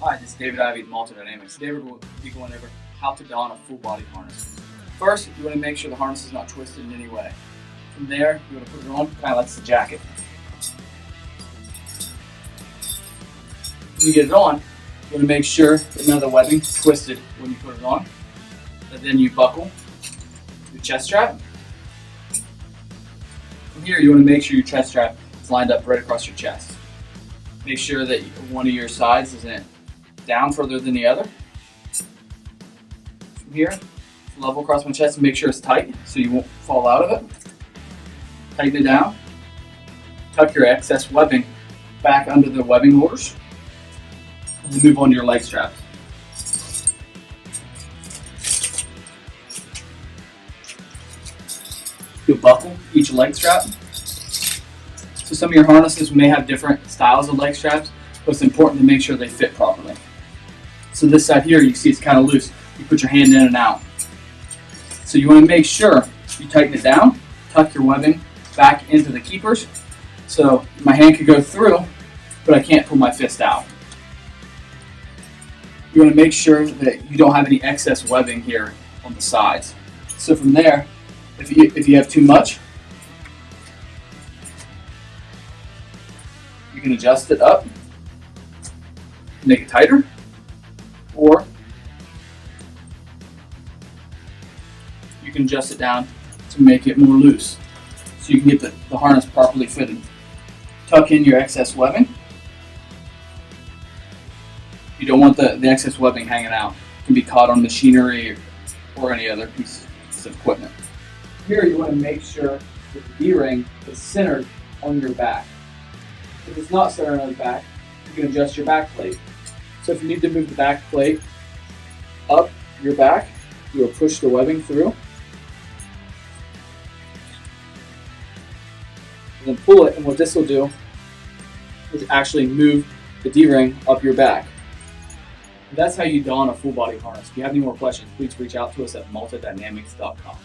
Hi, this is David Ivey with Malta. Today we're going to be going over how to don a full body harness. First, you want to make sure the harness is not twisted in any way. From there, you want to put it on kind of like it's a jacket. When you get it on, you want to make sure that none of the webbing is twisted when you put it on. And then you buckle your chest strap. From here, you want to make sure your chest strap is lined up right across your chest. Make sure that one of your sides isn't down further than the other. From here, level across my chest and make sure it's tight so you won't fall out of it. Tighten it down. Tuck your excess webbing back under the webbing holders. And then move on to your leg straps. You'll buckle each leg strap. So some of your harnesses may have different styles of leg straps, but it's important to make sure they fit properly. So this side here, you see it's kind of loose. You put your hand in and out. So you want to make sure you tighten it down, tuck your webbing back into the keepers. So my hand could go through, but I can't pull my fist out. You want to make sure that you don't have any excess webbing here on the sides. So from there, if you have too much, you can adjust it up, make it tighter, or you can adjust it down to make it more loose so you can get the harness properly fitted. Tuck in your excess webbing. You don't want the excess webbing hanging out. It can be caught on machinery or any other piece of equipment. Here you want to make sure that the D-ring is centered on your back. If it's not centered on the back, you can adjust your back plate. So if you need to move the back plate up your back, you will push the webbing through. And then pull it, and what this will do is actually move the D-ring up your back. And that's how you don a full body harness. If you have any more questions, please reach out to us at maltadynamics.com.